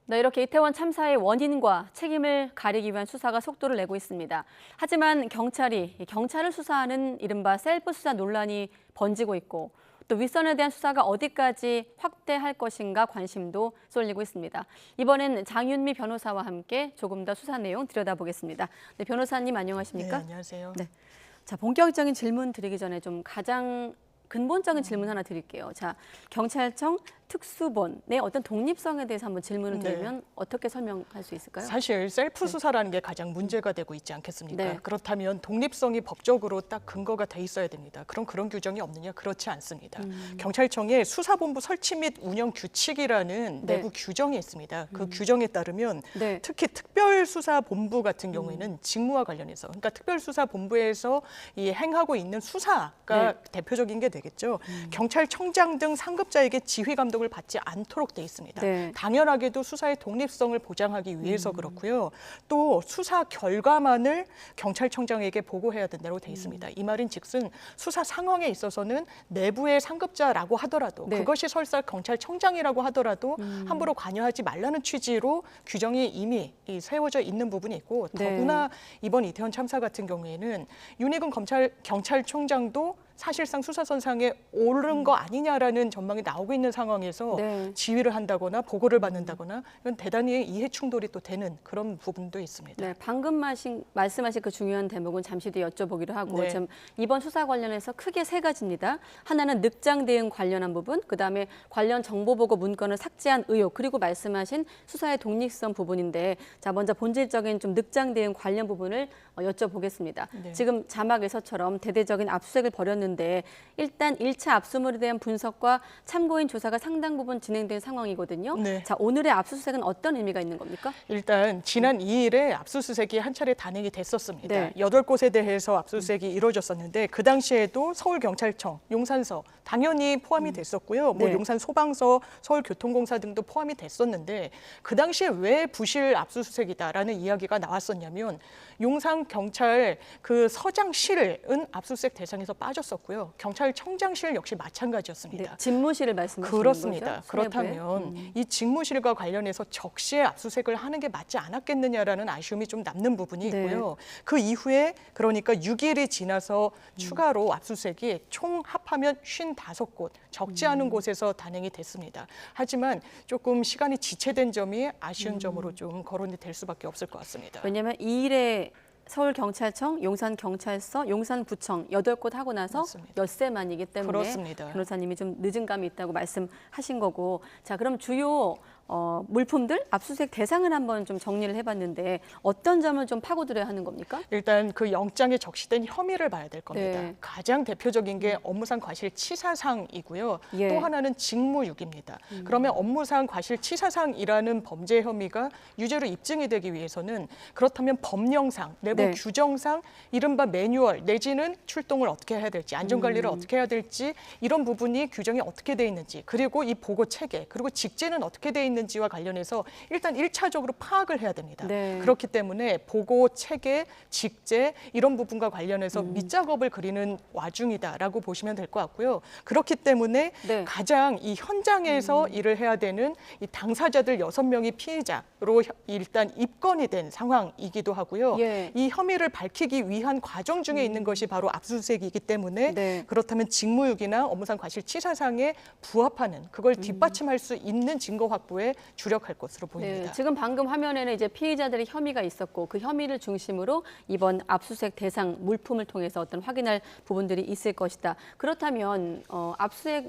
네, 이렇게 이태원 참사의 원인과 책임을 가리기 위한 수사가 속도를 내고 있습니다. 하지만 경찰을 수사하는 이른바 셀프 수사 논란이 번지고 있고 또 윗선에 대한 수사가 어디까지 확대할 것인가 관심도 쏠리고 있습니다. 이번엔 장윤미 변호사와 함께 조금 더 수사 내용 들여다보겠습니다. 네, 변호사님 안녕하십니까? 네, 안녕하세요. 네. 자, 본격적인 질문 드리기 전에 좀 가장 근본적인 질문 하나 드릴게요. 자, 경찰청 특수본의 어떤 독립성에 대해서 한번 질문을 드리면 어떻게 설명할 수 있을까요? 사실 셀프 수사라는 게 가장 문제가 되고 있지 않겠습니까? 네. 그렇다면 독립성이 법적으로 딱 근거가 돼 있어야 됩니다. 그럼 그런 규정이 없느냐? 그렇지 않습니다. 경찰청에 수사본부 설치 및 운영 규칙이라는 네. 내부 규정이 있습니다. 그 규정에 따르면 네. 특히 특별수사본부 같은 경우에는 직무와 관련해서, 그러니까 특별수사본부에서 이 행하고 있는 수사가 대표적인 게 되겠죠. 경찰청장 등 상급자에게 지휘 감독을 받지 않도록 돼 있습니다. 네. 당연하게도 수사의 독립성을 보장하기 위해서 그렇고요. 또 수사 결과만을 경찰청장에게 보고해야 된다고 돼 있습니다. 이 말인즉슨 수사 상황에 있어서는 내부의 상급자라고 하더라도 그것이 설사 경찰청장이라고 하더라도 함부로 관여하지 말라는 취지로 규정이 이미 세워져 있는 부분이 있고 더구나 이번 이태원 참사 같은 경우에는 윤희근 경찰청장도 사실상 수사선상에 오른 거 아니냐라는 전망이 나오고 있는 상황에서 지휘를 한다거나 보고를 받는다거나 이건 대단히 이해 충돌이 또 되는 그런 부분도 있습니다. 네, 방금 말씀하신 그 중요한 대목은 잠시 뒤에 여쭤보기로 하고 지금 이번 수사 관련해서 크게 세 가지입니다. 하나는 늑장 대응 관련한 부분, 그다음에 관련 정보보고 문건을 삭제한 의혹, 그리고 말씀하신 수사의 독립성 부분인데 자, 먼저 본질적인 좀 늑장 대응 관련 부분을 여쭤보겠습니다. 지금 자막에서처럼 대대적인 압수수색을 벌였는데 일단 1차 압수물에 대한 분석과 참고인 조사가 상당 부분 진행된 상황이거든요. 자, 오늘의 압수수색은 어떤 의미가 있는 겁니까? 일단 지난 2일에 압수수색이 한 차례 단행이 됐었습니다. 8곳에 대해서 압수수색이 이루어졌었는데 그 당시에도 서울경찰청, 용산서 당연히 포함이 됐었고요. 뭐 용산소방서, 서울교통공사 등도 포함이 됐었는데 그 당시에 왜 부실 압수수색이다라는 이야기가 나왔었냐면 용산경찰 그 서장실은 압수수색 대상에서 빠졌었고요. 경찰청장실 역시 마찬가지였습니다. 집무실을 말씀하시는 그렇습니다. 거죠? 그렇다면 이 직무실과 관련해서 적시에 압수수색을 하는 게 맞지 않았겠느냐라는 아쉬움이 좀 남는 부분이 있고요. 그 이후에 그러니까 6일이 지나서 추가로 압수수색이 총 합하면 55곳, 적지 않은 곳에서 단행이 됐습니다. 하지만 조금 시간이 지체된 점이 아쉬운 점으로 좀 거론이 될 수밖에 없을 것 같습니다. 왜냐하면 2일에 서울경찰청, 용산경찰서, 용산구청 8곳 하고 나서 엿새 만이기 때문에 변호사님이 좀 늦은 감이 있다고 말씀하신 거고 자, 그럼 주요 물품들 압수수색 대상을 한번 좀 정리를 해봤는데 어떤 점을 좀 파고들어야 하는 겁니까? 일단 그 영장에 적시된 혐의를 봐야 될 겁니다. 가장 대표적인 게 업무상 과실치사상이고요. 또 하나는 직무유기입니다. 그러면 업무상 과실치사상이라는 범죄 혐의가 유죄로 입증이 되기 위해서는 그렇다면 법령상, 내부 규정상 이른바 매뉴얼 내지는 출동을 어떻게 해야 될지, 안전관리를 어떻게 해야 될지 이런 부분이 규정이 어떻게 돼 있는지 그리고 이 보고 체계 그리고 직제는 어떻게 돼 있는지와 관련해서 일단 1차적으로 파악을 해야 됩니다. 그렇기 때문에 보고, 체계, 직제 이런 부분과 관련해서 밑작업을 그리는 와중이다라고 보시면 될 것 같고요. 그렇기 때문에 가장 이 현장에서 일을 해야 되는 이 당사자들 6명이 피해자로 일단 입건이 된 상황이기도 하고요. 이 혐의를 밝히기 위한 과정 중에 있는 것이 바로 압수수색이기 때문에 그렇다면 직무유기나 업무상 과실치사상에 부합하는 그걸 뒷받침할 수 있는 증거 확보에 주력할 것으로 보입니다. 지금 방금 화면에는 이제 피의자들의 혐의가 있었고 그 혐의를 중심으로 이번 압수수색 대상 물품을 통해서 어떤 확인할 부분들이 있을 것이다. 그렇다면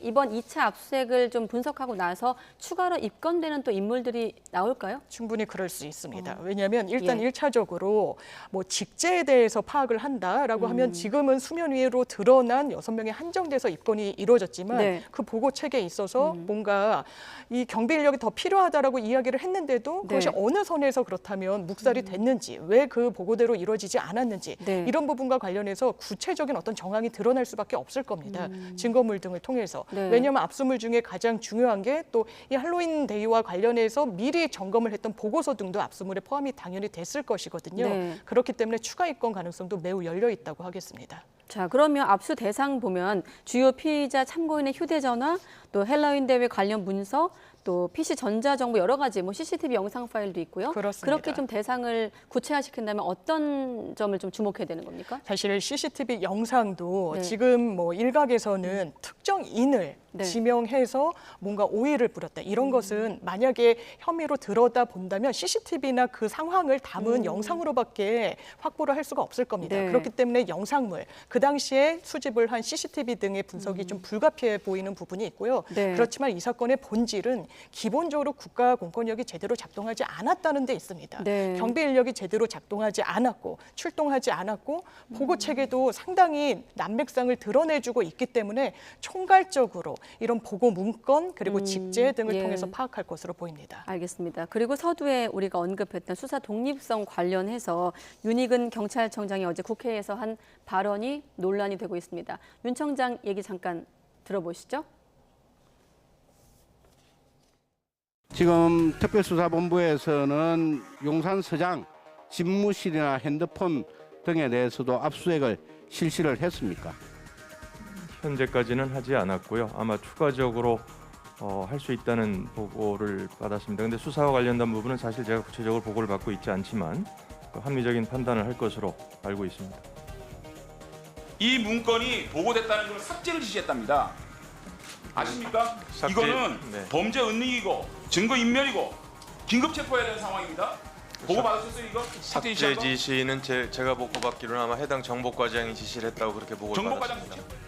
이번 2차 압수수색을 좀 분석하고 나서 추가로 입건되는 또 인물들이 나올까요? 충분히 그럴 수 있습니다. 왜냐하면 일단 1차적으로 뭐 직제에 대해서 파악을 한다라고 하면 지금은 수면 위로 드러난 6명이 한정돼서 입건이 이루어졌지만 그 보고 체계에 있어서 뭔가 이 경비 인력이 더 필요하다라고 이야기를 했는데도 그것이 어느 선에서 그렇다면 묵살이 됐는지 왜 그 보고대로 이루어지지 않았는지 이런 부분과 관련해서 구체적인 어떤 정황이 드러날 수밖에 없을 겁니다. 증거물 등을 통해서. 왜냐하면 압수물 중에 가장 중요한 게 또 이 할로윈 데이와 관련해서 미리 점검을 했던 보고서 등도 압수물에 포함이 당연히 됐을 것이거든요. 그렇기 때문에 추가 입건 가능성도 매우 열려 있다고 하겠습니다. 자, 그러면 압수 대상 보면 주요 피의자 참고인의 휴대전화, 또 헬로윈 대회 관련 문서, 또 PC 전자정보 여러 가지 뭐 CCTV 영상 파일도 있고요. 그렇습니다. 그렇게 좀 대상을 구체화시킨다면 어떤 점을 좀 주목해야 되는 겁니까? 사실 CCTV 영상도 네. 지금 뭐 일각에서는 특정인을 네. 지명해서 뭔가 오해를 부렸다. 이런 것은 만약에 혐의로 들여다 본다면 CCTV나 그 상황을 담은 영상으로밖에 확보를 할 수가 없을 겁니다. 네. 그렇기 때문에 영상물, 그 당시에 수집을 한 CCTV 등의 분석이 좀 불가피해 보이는 부분이 있고요. 네. 그렇지만 이 사건의 본질은 기본적으로 국가 공권력이 제대로 작동하지 않았다는 데 있습니다. 네. 경비 인력이 제대로 작동하지 않았고 출동하지 않았고 보고 체계도 상당히 난맥상을 드러내주고 있기 때문에 총괄적으로 이런 보고 문건 그리고 직제 등을 예. 통해서 파악할 것으로 보입니다. 알겠습니다. 그리고 서두에 우리가 언급했던 수사 독립성 관련해서 윤익은 경찰청장이 어제 국회에서 한 발언이 논란이 되고 있습니다. 윤 청장 얘기 잠깐 들어보시죠. 지금 특별수사본부에서는 용산서장 집무실이나 핸드폰 등에 대해서도 압수수색을 실시를 했습니까? 현재까지는 하지 않았고요. 아마 추가적으로 할 수 있다는 보고를 받았습니다. 그런데 수사와 관련된 부분은 사실 제가 구체적으로 보고를 받고 있지 않지만 합리적인 판단을 할 것으로 알고 있습니다. 이 문건이 보고됐다는 걸 삭제를 지시했답니다. 아십니까? 삭제, 이거는 네. 범죄 은닉이고 증거 인멸이고 긴급 체포해야 되는 상황입니다. 보고 받으셨어요 이거? 삭제 지시한 거? 삭제 지시는 제가 보고받기로는 아마 해당 정보과장이 지시를 했다고 그렇게 보고를 정보과장 받았습니다.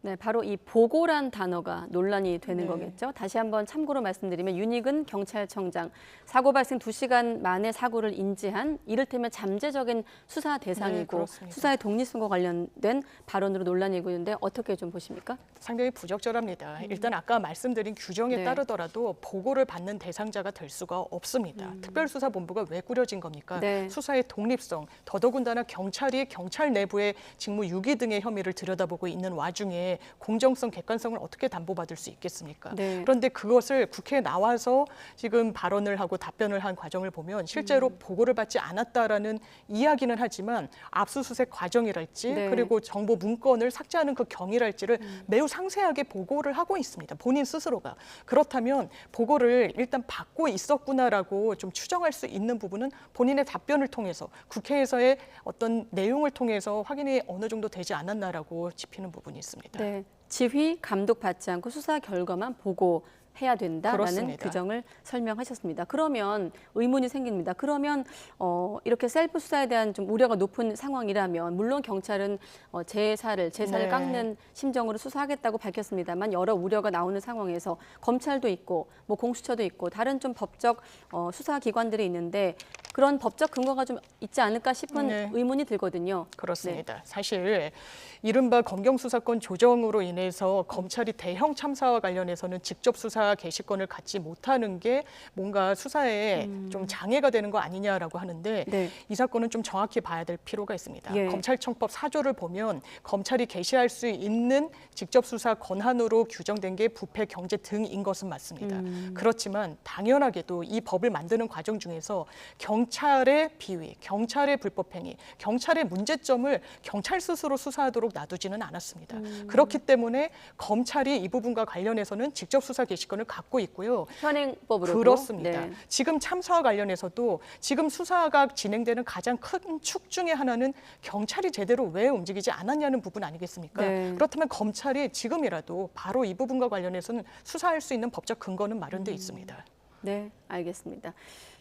네, 바로 이 보고란 단어가 논란이 되는 네. 거겠죠. 다시 한번 참고로 말씀드리면 윤익은 경찰청장 사고 발생 2시간 만에 사고를 인지한 이를테면 잠재적인 수사 대상이고 그렇습니다. 수사의 독립성과 관련된 발언으로 논란이 일고 있는데 어떻게 좀 보십니까? 상당히 부적절합니다. 일단 아까 말씀드린 규정에 네. 따르더라도 보고를 받는 대상자가 될 수가 없습니다. 특별수사본부가 왜 꾸려진 겁니까? 네. 수사의 독립성, 더더군다나 경찰이 경찰 내부의 직무 유기 등의 혐의를 들여다보고 있는 와중에 공정성, 객관성을 어떻게 담보받을 수 있겠습니까? 네. 그런데 그것을 국회에 나와서 지금 발언을 하고 답변을 한 과정을 보면 실제로 보고를 받지 않았다라는 이야기는 하지만 압수수색 과정이랄지 네. 그리고 정보 문건을 삭제하는 그 경위랄지를 매우 상세하게 보고를 하고 있습니다. 본인 스스로가. 그렇다면 보고를 일단 받고 있었구나라고 좀 추정할 수 있는 부분은 본인의 답변을 통해서 국회에서의 어떤 내용을 통해서 확인이 어느 정도 되지 않았나라고 짚히는 부분이 있습니다. 네, 지휘, 감독 받지 않고 수사 결과만 보고해야 된다라는 그렇습니다. 규정을 설명하셨습니다. 그러면 의문이 생깁니다. 그러면 이렇게 셀프 수사에 대한 좀 우려가 높은 상황이라면 물론 경찰은 제사를 네. 깎는 심정으로 수사하겠다고 밝혔습니다만 여러 우려가 나오는 상황에서 검찰도 있고 뭐 공수처도 있고 다른 좀 법적 수사 기관들이 있는데 그런 법적 근거가 좀 있지 않을까 싶은 네. 의문이 들거든요. 그렇습니다. 사실 이른바 검경수사권 조정으로 인해서 검찰이 대형 참사와 관련해서는 직접 수사 개시권을 갖지 못하는 게 뭔가 수사에 좀 장애가 되는 거 아니냐라고 하는데 네. 이 사건은 좀 정확히 봐야 될 필요가 있습니다. 예. 검찰청법 4조를 보면 검찰이 개시할 수 있는 직접 수사 권한으로 규정된 게 부패, 경제 등인 것은 맞습니다. 그렇지만 당연하게도 이 법을 만드는 과정 중에서 경찰의 비위, 경찰의 불법행위, 경찰의 문제점을 경찰 스스로 수사하도록 놔두지는 않았습니다. 그렇기 때문에 검찰이 이 부분과 관련해서는 직접 수사 개시권을 갖고 있고요. 현행법으로 그렇습니다. 네. 지금 참사와 관련해서도 지금 수사가 진행되는 가장 큰 축 중에 하나는 경찰이 제대로 왜 움직이지 않았냐는 부분 아니겠습니까? 네. 그렇다면 검찰이 지금이라도 바로 이 부분과 관련해서는 수사할 수 있는 법적 근거는 마련돼 있습니다. 네, 알겠습니다.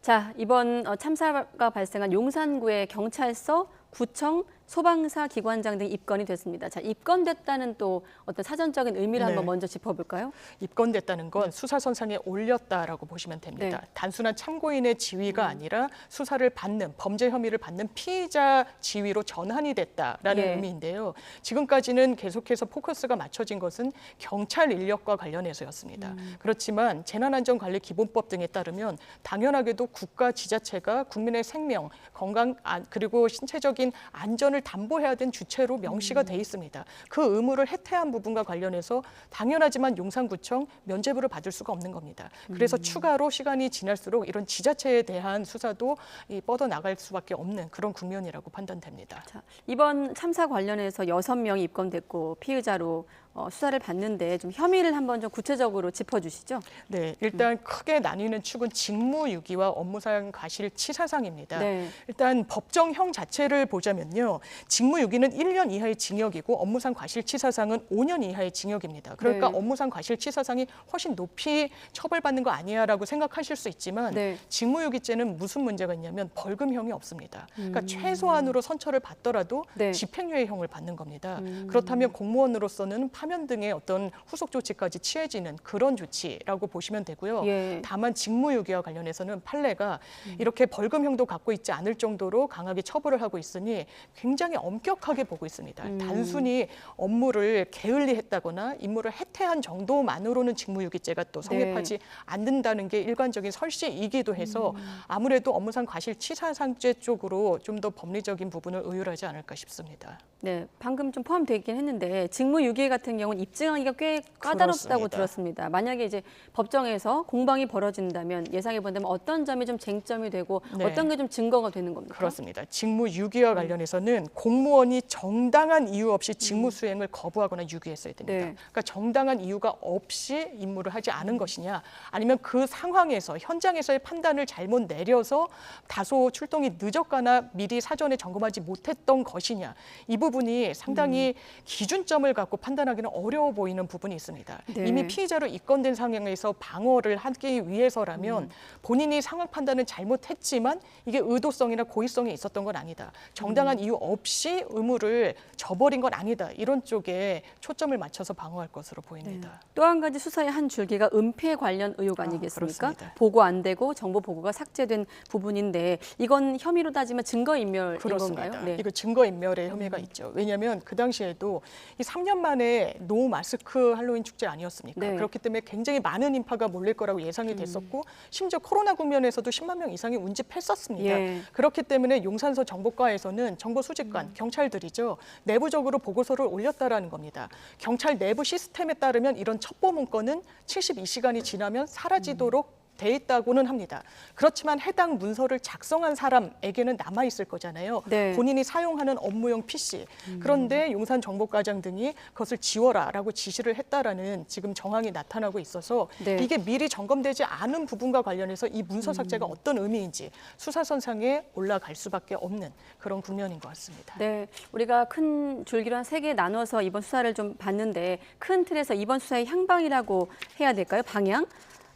자, 이번 참사가 발생한 용산구의 경찰서, 구청, 소방사 기관장 등 입건이 됐습니다. 자, 입건됐다는 또 어떤 사전적인 의미를 네. 한번 먼저 짚어볼까요? 입건됐다는 건 수사선상에 올렸다라고 보시면 됩니다. 네. 단순한 참고인의 지위가 아니라 수사를 받는, 범죄 혐의를 받는 피의자 지위로 전환이 됐다라는 예. 의미인데요. 지금까지는 계속해서 포커스가 맞춰진 것은 경찰 인력과 관련해서였습니다. 그렇지만 재난안전관리기본법 등에 따르면 당연하게도 국가 지자체가 국민의 생명, 건강, 그리고 신체적인 안전을 담보해야 된 주체로 명시가 돼 있습니다. 그 의무를 해태한 부분과 관련해서 당연하지만 용산구청 면죄부를 받을 수가 없는 겁니다. 그래서 추가로 시간이 지날수록 이런 지자체에 대한 수사도 뻗어나갈 수밖에 없는 그런 국면이라고 판단됩니다. 자, 이번 참사 관련해서 6명이 입건됐고 피의자로 수사를 받는데 좀 혐의를 한번 좀 구체적으로 짚어주시죠. 네, 일단 크게 나뉘는 축은 직무유기와 업무상 과실치사상입니다. 네. 일단 법정형 자체를 보자면요. 직무유기는 1년 이하의 징역이고 업무상 과실치사상은 5년 이하의 징역입니다. 그러니까 네. 업무상 과실치사상이 훨씬 높이 처벌받는 거 아니야라고 생각하실 수 있지만 네. 직무유기죄는 무슨 문제가 있냐면 벌금형이 없습니다. 그러니까 최소한으로 선처를 받더라도 네. 집행유예형을 받는 겁니다. 그렇다면 공무원으로서는 파면 등의 어떤 후속 조치까지 취해지는 그런 조치라고 보시면 되고요. 예. 다만 직무유기와 관련해서는 판례가 이렇게 벌금형도 갖고 있지 않을 정도로 강하게 처벌을 하고 있으니 굉장히 엄격하게 보고 있습니다. 단순히 업무를 게을리했다거나 임무를 해태한 정도만으로는 직무유기죄가 또 성립하지 않는다는 게 일관적인 설시이기도 해서 아무래도 업무상 과실치사상죄 쪽으로 좀 더 법리적인 부분을 의율하지 않을까 싶습니다. 네, 방금 좀 포함되어 있긴 했는데 직무유기 같은 경우는 입증하기가 꽤 까다롭다고 그렇습니다. 들었습니다. 만약에 이제 법정에서 공방이 벌어진다면 예상해 본다면 어떤 점이 좀 쟁점이 되고 네. 어떤 게 좀 증거가 되는 겁니까? 그렇습니다. 직무유기와 관련해서는 공무원이 정당한 이유 없이 직무 수행을 거부하거나 유기했어야 됩니다. 네. 그러니까 정당한 이유가 없이 임무를 하지 않은 것이냐, 아니면 그 상황에서 현장에서의 판단을 잘못 내려서 다소 출동이 늦었거나 미리 사전에 점검하지 못했던 것이냐, 이 부분이 상당히 기준점을 갖고 판단하기는 어려워 보이는 부분이 있습니다. 네. 이미 피의자로 입건된 상황에서 방어를 하기 위해서라면 본인이 상황 판단은 잘못했지만 이게 의도성이나 고의성이 있었던 건 아니다. 정당한 이유 없이 의무를 저버린 건 아니다. 이런 쪽에 초점을 맞춰서 방어할 것으로 보입니다. 또 한 가지 수사의 한 줄기가 은폐 관련 의혹 아니겠습니까? 그렇습니다. 보고 안 되고 정보 보고가 삭제된 부분인데 이건 혐의로 따지면 증거인멸인 그렇습니다. 건가요? 네. 이거 증거인멸의 혐의가 있죠. 왜냐하면 그 당시에도 이 3년 만에 노 마스크 할로윈 축제 아니었습니까? 네. 그렇기 때문에 굉장히 많은 인파가 몰릴 거라고 예상이 됐었고 심지어 코로나 국면에서도 10만 명 이상이 운집했었습니다. 예. 그렇기 때문에 용산서 정보과에서는 정보 수집관, 경찰들이죠. 내부적으로 보고서를 올렸다라는 겁니다. 경찰 내부 시스템에 따르면 이런 첩보 문건은 72시간이 지나면 사라지도록 돼 있다고는 합니다. 그렇지만 해당 문서를 작성한 사람에게는 남아 있을 거잖아요. 네. 본인이 사용하는 업무용 PC. 그런데 용산 정보과장 등이 그것을 지워라라고 지시를 했다라는 지금 정황이 나타나고 있어서 네. 이게 미리 점검되지 않은 부분과 관련해서 이 문서 삭제가 어떤 의미인지 수사선상에 올라갈 수밖에 없는 그런 국면인 것 같습니다. 네, 우리가 큰 줄기로 한 3개 나눠서 이번 수사를 좀 봤는데 큰 틀에서 이번 수사의 향방이라고 해야 될까요? 방향?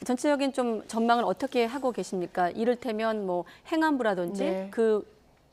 전체적인 좀 전망을 어떻게 하고 계십니까? 이를테면 뭐 행안부라든지 네. 그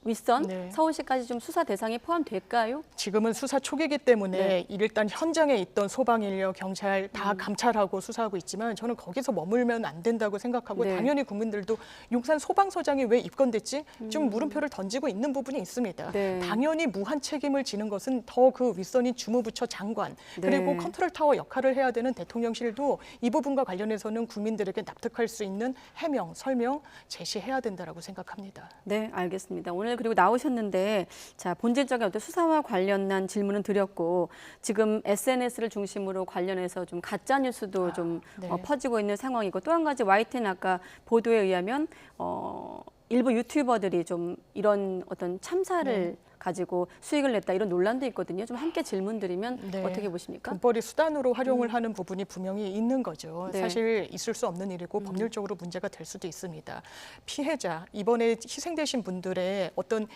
윗선 네. 서울시까지 좀 수사 대상에 포함될까요? 지금은 수사 초기이기 때문에 네. 일단 현장에 있던 소방인력, 경찰 다 감찰하고 수사하고 있지만 저는 거기서 머물면 안 된다고 생각하고 네. 당연히 국민들도 용산 소방서장이 왜 입건됐지? 좀 물음표를 던지고 있는 부분이 있습니다. 네. 당연히 무한 책임을 지는 것은 더 그 윗선인 주무부처 장관 그리고 네. 컨트롤 타워 역할을 해야 되는 대통령실도 이 부분과 관련해서는 국민들에게 납득할 수 있는 해명, 설명 제시해야 된다라고 생각합니다. 네, 알겠습니다. 오늘 그리고 나오셨는데 자 본질적인 어떤 수사와 관련한 질문은 드렸고 지금 SNS를 중심으로 관련해서 좀 가짜 뉴스도 좀 네. 퍼지고 있는 상황이고 또 한 가지 YTN 아까 보도에 의하면 일부 유튜버들이 좀 이런 어떤 참사를 가지고 수익을 냈다 이런 논란도 있거든요. 좀 함께 질문드리면 네. 어떻게 보십니까? 돈벌이 수단으로 활용을 하는 부분이 분명히 있는 거죠. 네. 사실 있을 수 없는 일이고 법률적으로 문제가 될 수도 있습니다. 피해자, 이번에 희생되신 분들의 어떤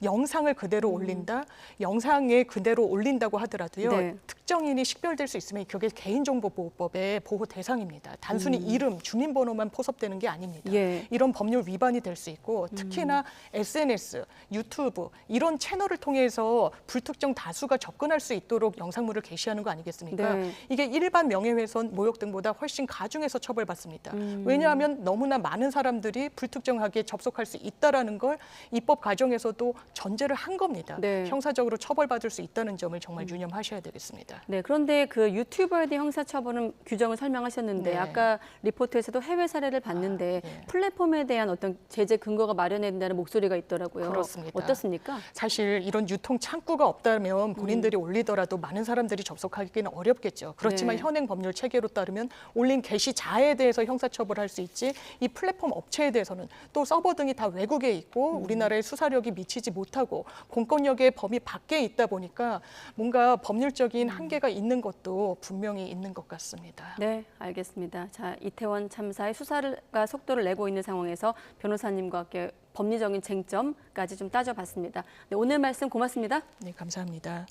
영상을 그대로 올린다, 영상에 그대로 올린다고 하더라도요. 네. 특정인이 식별될 수 있으면 그게 개인정보보호법의 보호 대상입니다. 단순히 이름, 주민번호만 포섭되는 게 아닙니다. 예. 이런 법률 위반이 될 수 있고 특히나 SNS, 유튜브 이런 채널을 통해서 불특정 다수가 접근할 수 있도록 영상물을 게시하는 거 아니겠습니까? 네. 이게 일반 명예훼손, 모욕 등보다 훨씬 가중해서 처벌받습니다. 왜냐하면 너무나 많은 사람들이 불특정하게 접속할 수 있다라는 걸 입법 과정에서도 전제를 한 겁니다. 네. 형사적으로 처벌받을 수 있다는 점을 정말 유념하셔야 되겠습니다. 네, 그런데 그 유튜버에 대한 형사처벌은 규정을 설명하셨는데 네. 아까 리포트에서도 해외 사례를 봤는데 네. 플랫폼에 대한 어떤 제재 근거가 마련해야 된다는 목소리가 있더라고요. 그렇습니다. 어떻습니까? 사실 사실 이런 유통 창구가 없다면 본인들이 올리더라도 많은 사람들이 접속하기는 어렵겠죠. 그렇지만 네. 현행 법률 체계로 따르면 올린 게시자에 대해서 형사처벌할 수 있지 이 플랫폼 업체에 대해서는 또 서버 등이 다 외국에 있고 우리나라의 수사력이 미치지 못하고 공권력의 범위 밖에 있다 보니까 뭔가 법률적인 한계가 있는 것도 분명히 있는 것 같습니다. 네, 알겠습니다. 자, 이태원 참사의 수사가 속도를 내고 있는 상황에서 변호사님과 함께 법리적인 쟁점까지 좀 따져봤습니다. 네, 오늘 말씀 고맙습니다. 네, 감사합니다.